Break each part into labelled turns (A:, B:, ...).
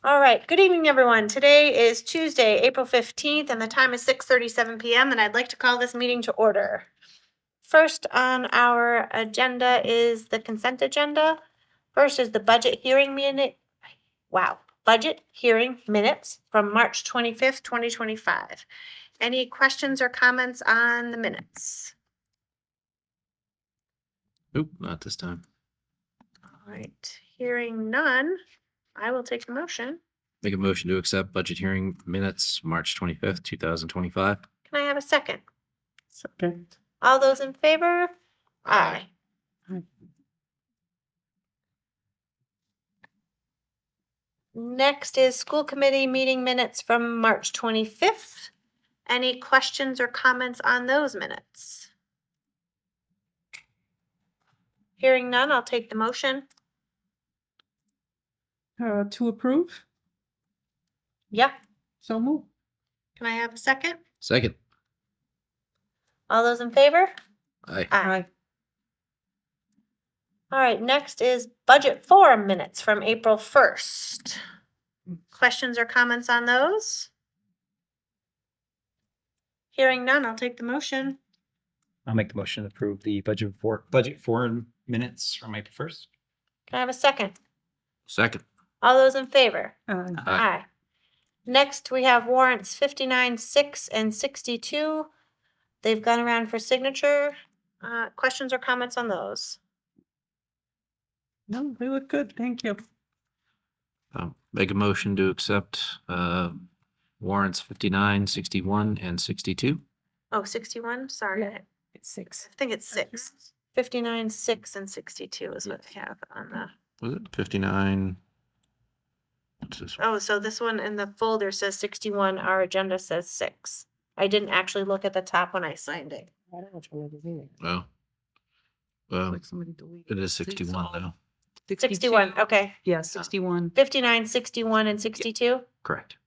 A: All right, good evening, everyone. Today is Tuesday, April 15th, and the time is 6:37 p.m., and I'd like to call this meeting to order. First on our agenda is the consent agenda. First is the budget hearing minutes from March 25th, 2025. Any questions or comments on the minutes?
B: Nope, not this time.
A: All right, hearing none, I will take the motion.
B: Make a motion to accept budget hearing minutes, March 25th, 2025.
A: Can I have a second?
C: Second.
A: All those in favor? Aye. Next is school committee meeting minutes from March 25th. Any questions or comments on those minutes? Hearing none, I'll take the motion.
C: To approve,
A: Yeah.
C: so move.
A: Can I have a second?
B: Second.
A: All those in favor?
B: Aye.
A: Aye. All right, next is budget forum minutes from April 1st. Questions or comments on those? Hearing none, I'll take the motion.
D: I'll make the motion to approve the budget forum minutes from April 1st.
A: Can I have a second?
B: Second.
A: All those in favor?
C: Aye.
A: Aye. Next, we have warrants 59, 6, and 62. They've gone around for signature. Questions or comments on those?
C: No, they look good. Thank you.
B: Make a motion to accept warrants 59, 61, and 62.
A: Oh, 61, sorry.
C: Yeah. It's 6.
A: I think it's 6. 59, 6, and 62 is what they have on the...
B: Was it 59? What's this one?
A: Oh, so this one in the folder says 61, our agenda says 6. I didn't actually look at the top when I signed it.
C: I don't know which one it is either.
B: Oh. Well,
C: Like somebody deleted.
B: it is 61 though.
A: 61, okay.
C: Yeah, 61.
A: 59, 61, and 62?
B: Correct.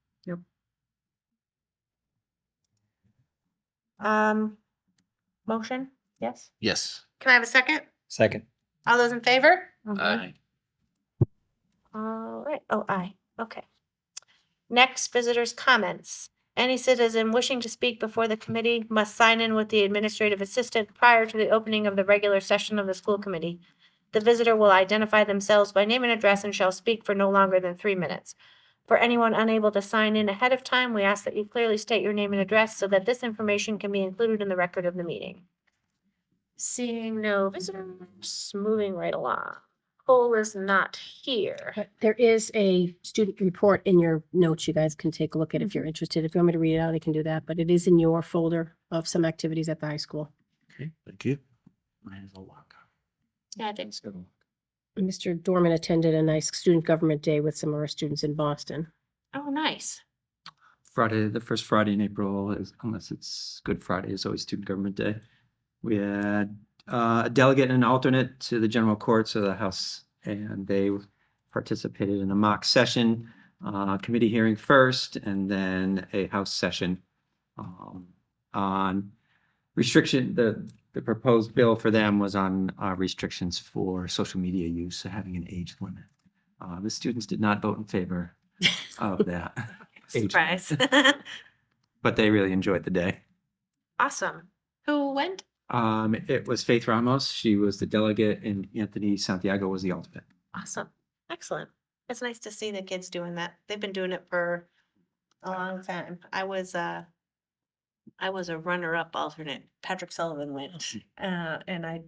A: Motion? Yes?
B: Yes.
A: Can I have a second?
D: Second.
A: All those in favor?
B: Aye.
A: All right. Oh, aye. Okay. Next, visitors' comments. Any citizen wishing to speak before the committee must sign in with the administrative assistant prior to the opening of the regular session of the school committee. The visitor will identify themselves by name and address and shall speak for no longer than 3 minutes. For anyone unable to sign in ahead of time, we ask that you clearly state your name and address so that this information can be included in the record of the meeting. Seeing no visitors, moving right along. Cole is not here.
E: But there is a student report in your notes. You guys can take a look at if you're interested. If you want me to read it out, I can do that, but it is in your folder of some activities at the high school.
B: Okay, thank you.
D: Mine is a lock.
A: Yeah, I think
D: so.
E: Mr. Dorman attended a nice student government day with some of our students in Boston.
A: Oh, nice.
D: Friday, the first Friday in April, unless it's Good Friday, is always Student Government Day. We had a delegate and an alternate to the general courts of the House, and they participated in a mock session, committee hearing first, and then a House session on restriction. The proposed bill for them was on restrictions for social media use, so having an age limit. The students did not vote in favor of that. age limit.
A: Surprise.
D: But they really enjoyed the day.
A: Awesome. Who went?
D: It was Faith Ramos. She was the delegate, and Anthony Santiago was the alternate.
A: Awesome. Excellent. It's nice to see the kids doing that. They've been doing it for a long time. I was a runner-up alternate. Patrick Sullivan went, and I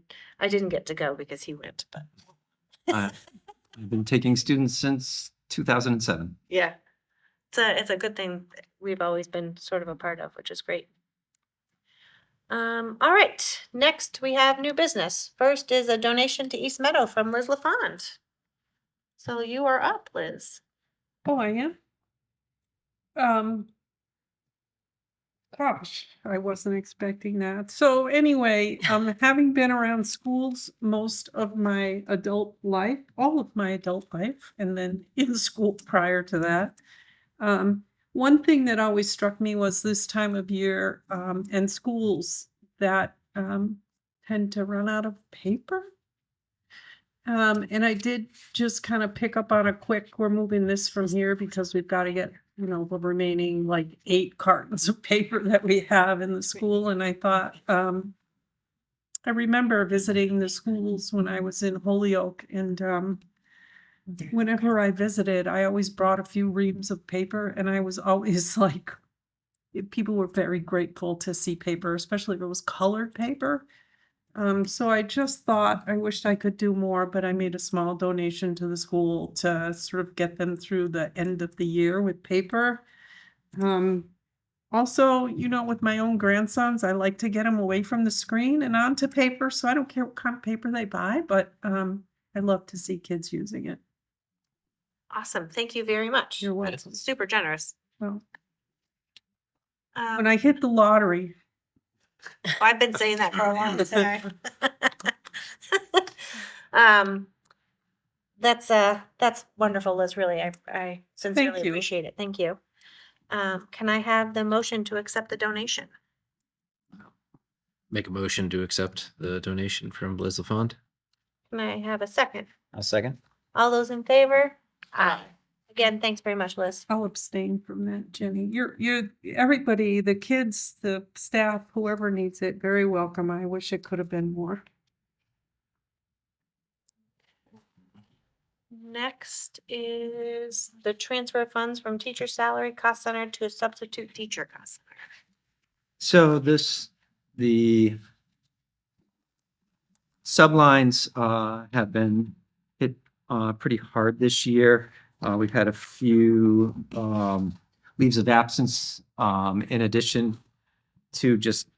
A: didn't get to go because he went, but
D: I've been taking students since 2007.
A: yeah, it's a good thing we've always been sort of a part of, which is great. All right, next we have new business. First is a donation to East Meadow from Liz LaFond. So you are up, Liz.
C: Oh, I am? Gosh, I wasn't expecting that. So anyway, having been around schools most of my adult life, all of my adult life, and then in school prior to that, one thing that always struck me was this time of year and schools that tend to run out of paper. And I did just kind of pick up on a quick, we're moving this from here because we've got to get, the remaining like 8 cartons of paper that we have in the school. And I thought, I remember visiting the schools when I was in Holyoke, and whenever I visited, I always brought a few reams of paper, and I was always like, people were very grateful to see paper, especially if it was colored paper. So I just thought, I wished I could do more, but I made a small donation to the school to sort of get them through the end of the year with paper. Also, with my own grandsons, I like to get them away from the screen and onto paper, so I don't care what kind of paper they buy, but I love to see kids using it.
A: Awesome. Thank you very much.
C: You're
A: That's
C: welcome.
A: super generous.
C: Well,
A: Um,
C: when I hit the lottery,
A: I've been saying that for a long time. That's wonderful, Liz. Really, I sincerely
C: you.
A: appreciate it. Thank you. Can I have the motion to accept the donation?
B: Make a motion to accept the donation from Liz LaFond.
A: Can I have a second?
F: I'll second.
A: All those in favor? Aye. Again, thanks very much, Liz.
C: I'll abstain from that, Jenny. You're everybody, the kids, the staff, whoever needs it, very welcome. I wish it could have been more.
A: Next is the transfer of funds from teacher salary cost center to a substitute teacher cost center.
D: So the sublines have been hit pretty hard this year. We've had a few leaves of absence in addition to just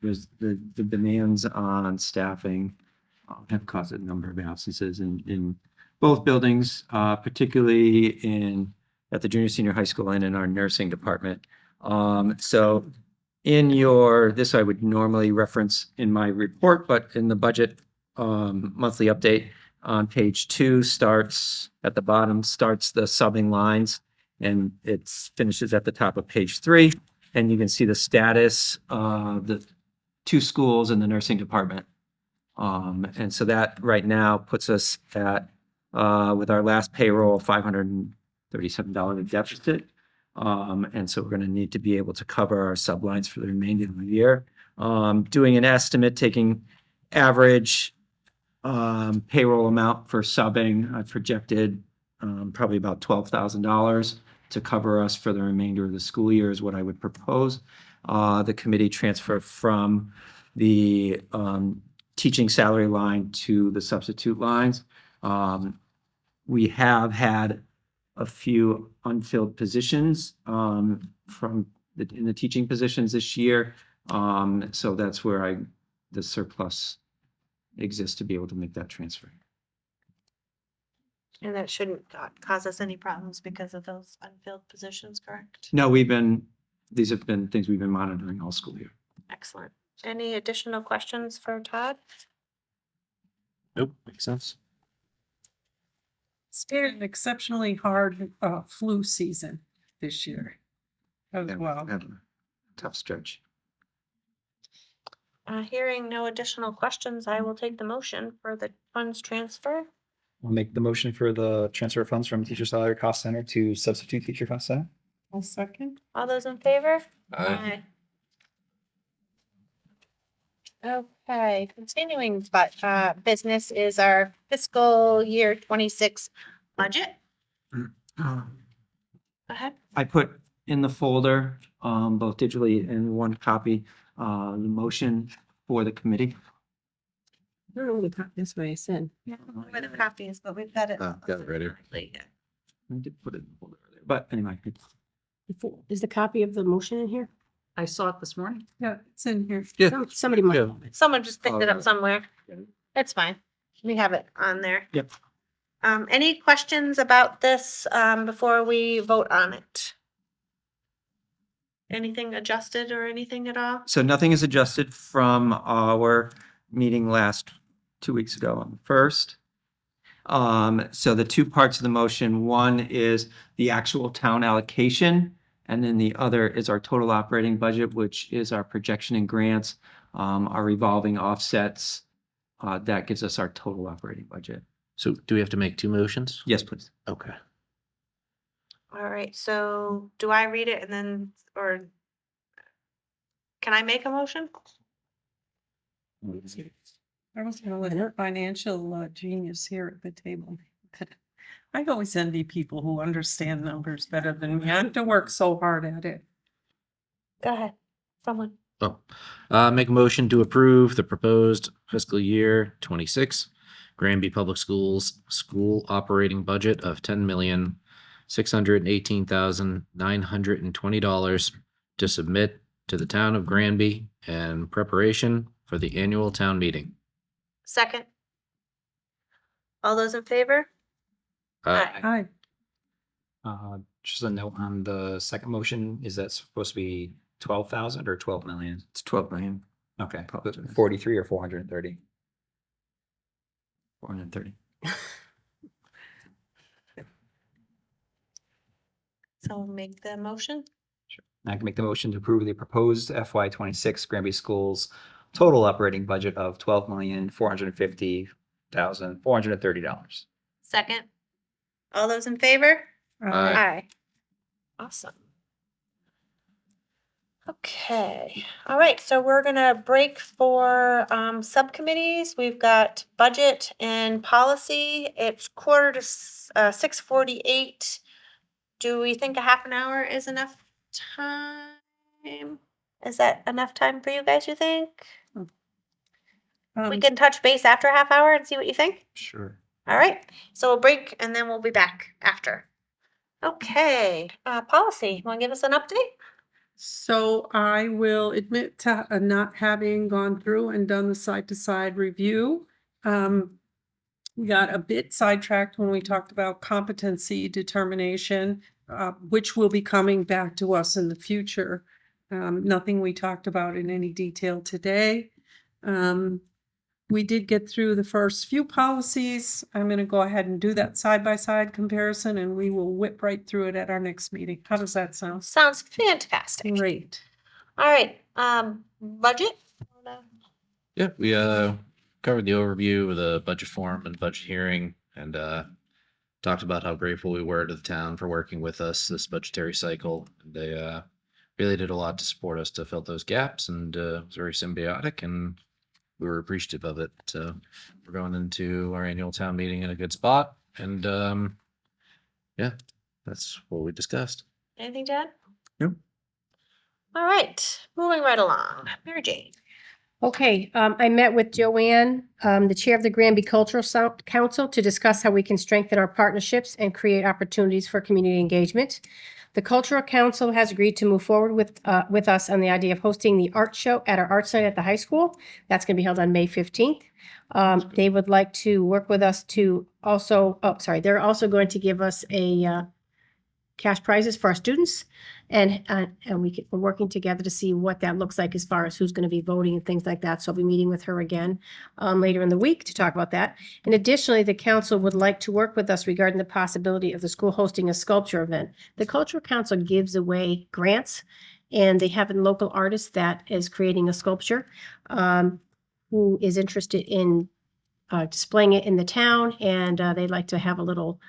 D: the demands on staffing have caused a number of absences in both buildings, particularly at the junior senior high school and in our nursing department. So in this I would normally reference in my report, but in the budget monthly update on page 2 at the bottom starts the subbing lines, and it finishes at the top of page 3. And you can see the status of the 2 schools in the nursing department. And so that right now puts us at, with our last payroll, $537 deficit. And so we're going to need to be able to cover our sublines for the remainder of the year. Doing an estimate, taking average payroll amount for subbing, I projected probably about $12,000 to cover us for the remainder of the school year is what I would propose. The committee transfer from the teaching salary line to the substitute lines. We have had a few unfilled positions in the teaching positions this year. So that's where the surplus exists to be able to make that transfer.
A: And that shouldn't cause us any problems because of those unfilled positions, correct?
D: No, these have been things we've been monitoring all school year.
A: Excellent. Any additional questions for Todd?
B: Nope, makes sense.
C: It's been an exceptionally hard flu season this year as well.
D: Had a tough stretch.
A: Hearing no additional questions, I will take the motion for the funds transfer.
F: I'll make the motion for the transfer of funds from teacher salary cost center to substitute teacher cost center.
C: I'll second.
A: All those in favor?
B: Aye.
A: Okay, continuing, but business is our fiscal year 26 budget. Go ahead.
D: I put in the folder, both digitally and one copy, the motion for the committee.
E: I don't know what that's what I said.
A: Yeah, I don't know where the copy is, but we've got it.
B: Got it right here.
D: I did put it in the folder earlier, but anyway.
E: Is the copy of the motion in here?
G: I saw it this morning.
C: Yeah, it's in here.
E: Somebody might.
B: Yeah.
E: have it.
A: Someone just picked it
D: Oh,
A: up somewhere.
D: yeah.
A: It's fine. We have it on there.
D: Yep.
A: Any questions about this before we vote on it? Anything adjusted or anything at all?
D: So nothing is adjusted from our meeting 2 weeks ago on the 1st. So the 2 parts of the motion, one is the actual town allocation, and then the other is our total operating budget, which is our projection and grants, our revolving offsets. That gives us our total operating budget.
B: So do we have to make two motions?
D: Yes, please.
B: Okay.
A: All right, so do I read it and then, or can I make a motion?
C: I was a financial genius here at the table. I always envy people who understand numbers better than me. I have to work so hard at it.
A: Go ahead, someone.
B: Oh, make a motion to approve the proposed fiscal year 26 Granby Public Schools school operating budget of $10,618,920 to submit to the town of Granby in preparation for the annual town meeting.
A: Second. All those in favor?
C: Hi.
F: Just a note on the second motion, is that supposed to be 12,000 or 12 million?
D: It's 12 million,
F: Okay,
D: Apologize.
F: 43 or 430?
D: 430.
A: So make the motion.
F: I can make the motion to approve the proposed FY 26 Granby Schools total operating budget of $12,450,430.
A: Second. All those in favor?
B: Aye.
A: Aye. Awesome. Okay, all right, so we're gonna break for subcommittees. We've got budget and policy. It's 6:48. Do we think a half an hour is enough time? Is that enough time for you guys, you think? We can touch base after a half hour and see what you think?
F: Sure.
A: All right, so we'll break and then we'll be back after. Okay, policy, wanna give us an update?
C: So I will admit to not having gone through and done the side-to-side review. We got a bit sidetracked when we talked about competency determination, which will be coming back to us in the future. Nothing we talked about in any detail today. We did get through the first few policies. I'm going to go ahead and do that side-by-side comparison, and we will whip right through it at our next meeting. How does that sound?
A: Sounds fantastic.
C: Great.
A: All right, budget?
B: Yeah, we covered the overview of the budget forum and budget hearing and talked about how grateful we were to the town for working with us this budgetary cycle. They really did a lot to support us to fill those gaps, and it was very symbiotic, and we were appreciative of it. So we're going into our annual town meeting in a good spot, and yeah, that's what we discussed.
A: Anything to add?
D: Nope.
A: All right, moving right along. Mary Jane.
E: Okay, I met with Joanne, the chair of the Granby Cultural Council, to discuss how we can strengthen our partnerships and create opportunities for community engagement. The Cultural Council has agreed to move forward with us on the idea of hosting the art show at our art site at the high school. That's going to be held on May 15th. They would like to work with us to also, they're also going to give us a cash prizes for our students. And we're working together to see what that looks like as far as who's going to be voting and things like that. So I'll be meeting with her again later in the week to talk about that. And additionally, the council would like to work with us regarding the possibility of the school hosting a sculpture event. The Cultural Council gives away grants, and they have a local artist that is creating a sculpture who is interested in displaying it in the town, and they'd like to have a little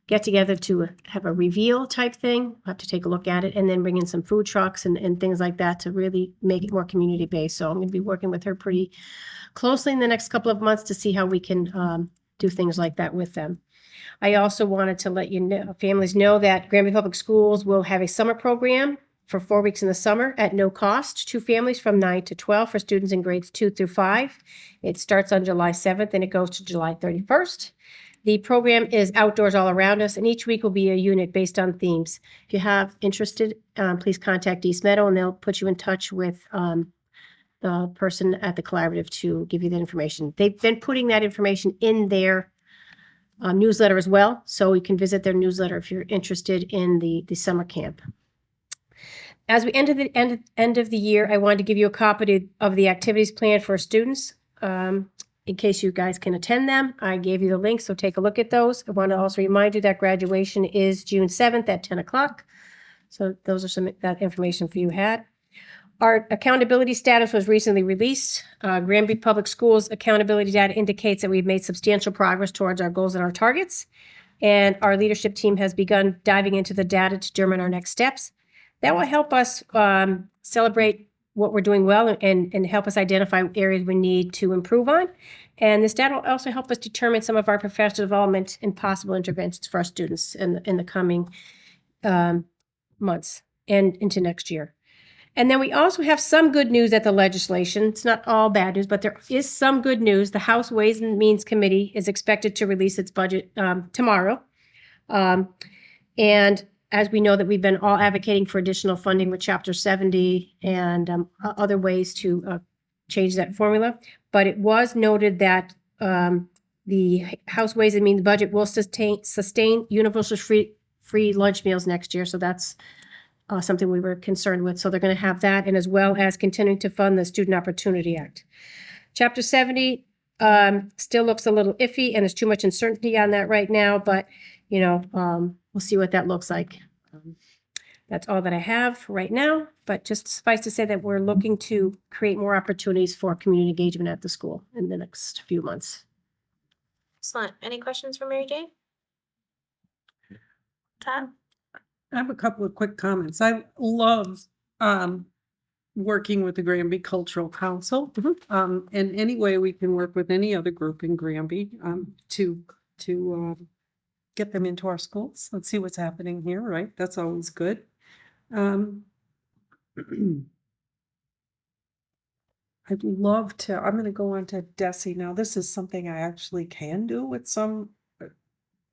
E: get together to have a reveal type thing. We'll have to take a look at it, and then bring in some food trucks and things like that to really make it more community based. So I'm going to be working with her pretty closely in the next couple of months to see how we can do things like that with them. I also wanted to let you know, families know that Granby Public Schools will have a summer program for 4 weeks in the summer at no cost to families from 9 to 12 for students in grades 2 through 5. It starts on July 7th and it goes to July 31st. The program is outdoors all around us, and each week will be a unit based on themes. If you have interested, please contact East Meadow, and they'll put you in touch with the person at the collaborative to give you that information. They've been putting that information in their newsletter as well, so you can visit their newsletter if you're interested in the summer camp. As we end of the year, I wanted to give you a copy of the activities planned for students. In case you guys can attend them, I gave you the link, so take a look at those. I want to also remind you that graduation is June 7th at 10 o'clock. So those are that information for you had. Our accountability status was recently released. Granby Public Schools accountability data indicates that we've made substantial progress towards our goals and our targets. And our leadership team has begun diving into the data to determine our next steps. That will help us celebrate what we're doing well and help us identify areas we need to improve on. And this data will also help us determine some of our professional development and possible interventions for our students in the coming months and into next year. And then we also have some good news at the legislation. It's not all bad news, but there is some good news. The House Ways and Means Committee is expected to release its budget tomorrow. And as we know that we've been all advocating for additional funding with Chapter 70 and other ways to change that formula. But it was noted that the House Ways and Means budget will sustain universal free lunch meals next year. So that's something we were concerned with. So they're going to have that, and as well as continuing to fund the Student Opportunity Act. Chapter 70 still looks a little iffy, and there's too much uncertainty on that right now, but, you know, we'll see what that looks like. That's all that I have right now, but just suffice to say that we're looking to create more opportunities for community engagement at the school in the next few months.
A: Excellent. Any questions for Mary Jane? Todd?
C: I have a couple of quick comments. I love working with the Granby Cultural Council. And any way we can work with any other group in Granby to get them into our schools. Let's see what's happening here, right? That's always good. I'd love to, I'm going to go on to Desi now. This is something I actually can do with some,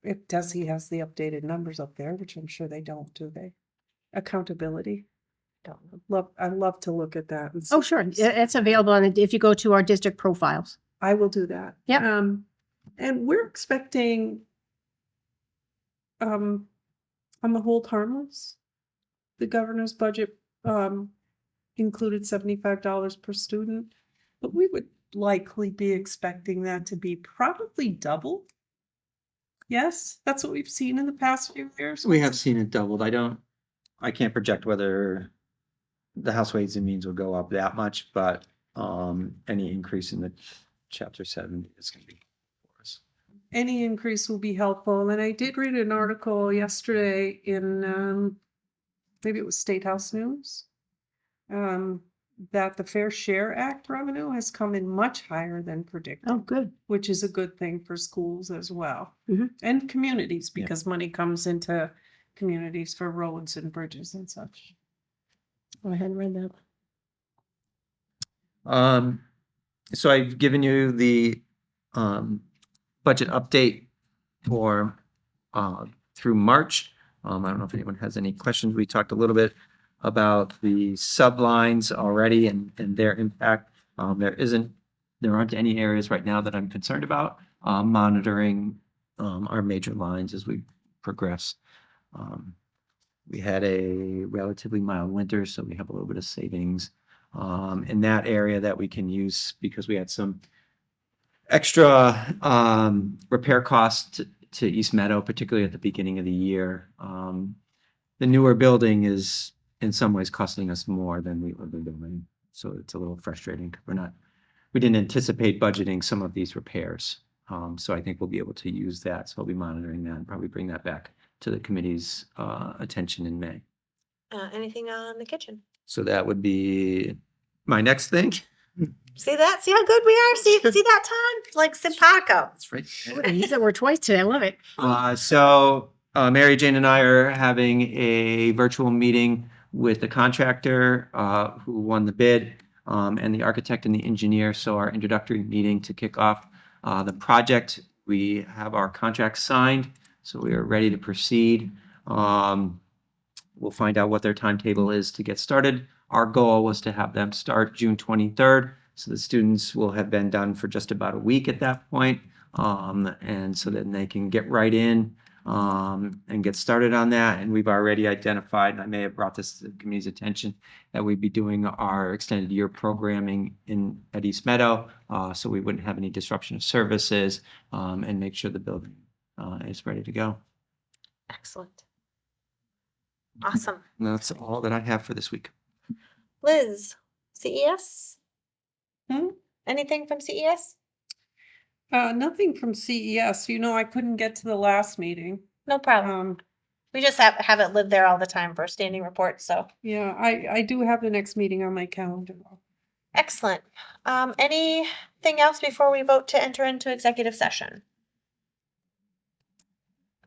C: if Desi has the updated numbers up there, which I'm sure they don't, do they? Accountability. I love to look at that.
E: Oh, sure. It's available if you go to our district profiles.
C: I will do that.
E: Yep.
C: And we're expecting, on the hold harmless, the governor's budget included $75 per student, but we would likely be expecting that to be probably double. Yes, that's what we've seen in the past few years.
D: We have seen it doubled. I can't project whether the House Ways and Means will go up that much, but any increase in the Chapter 70 is going to be for us.
C: Any increase will be helpful. And I did read an article yesterday in maybe it was State House News, that the Fair Share Act revenue has come in much higher than predicted.
E: Oh, good.
C: Which is a good thing for schools as well.
E: Mhm.
C: And communities,
D: Yeah.
C: because money comes into communities for roads and bridges and such.
E: Oh, I hadn't read that.
D: So I've given you the budget update for through March. I don't know if anyone has any questions. We talked a little bit about the sublines already and their impact. There aren't any areas right now that I'm concerned about. Monitoring our major lines as we progress. We had a relatively mild winter, so we have a little bit of savings in that area that we can use because we had some extra repair costs to East Meadow, particularly at the beginning of the year. The newer building is in some ways costing us more than the older building, so it's a little frustrating. We didn't anticipate budgeting some of these repairs, so I think we'll be able to use that. So I'll be monitoring that and probably bring that back to the committee's attention in May.
A: Anything on the kitchen?
D: So that would be my next thing.
A: See that? See how good we are? See that, Todd? It's like simpatico.
D: That's right.
E: I used that word twice today. I love it.
D: So Mary Jane and I are having a virtual meeting with the contractor who won the bid and the architect and the engineer. So our introductory meeting to kick off the project. We have our contract signed, so we are ready to proceed. We'll find out what their timetable is to get started. Our goal was to have them start June 23rd. So the students will have been done for just about a week at that point. And so then they can get right in and get started on that. And we've already identified, and I may have brought this to the community's attention, that we'd be doing our extended year programming at East Meadow, so we wouldn't have any disruption of services and make sure the building is ready to go.
A: Excellent. Awesome.
D: And that's all that I have for this week.
A: Liz, CES?
C: Hmm?
A: Anything from E CES?
C: Nothing from CES. You know, I couldn't get to the last meeting.
A: No problem.
C: Um,
A: We just have it live there all the time for standing reports, so.
C: yeah, I do have the next meeting on my calendar.
A: Excellent. Anything else before we vote to enter into executive session?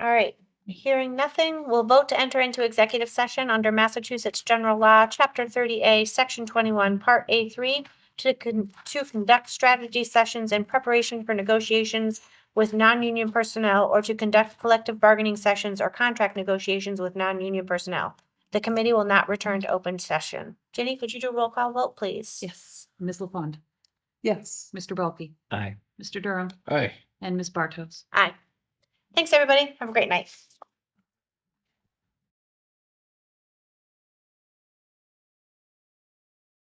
A: All right, hearing nothing, we'll vote to enter into executive session under Massachusetts General Law, Chapter 30A, Section 21, Part A3, to conduct strategy sessions in preparation for negotiations with non-union personnel or to conduct collective bargaining sessions or contract negotiations with non-union personnel. The committee will not return to open session. Ginny, could you do a roll call vote, please?
G: Yes, Ms. LaFond,
C: Yes.
G: Mr. Bulky,
F: Aye.
G: Mr. Durham,
B: Hi.
G: and Ms. Bartos.
A: Aye. Thanks, everybody. Have a great night.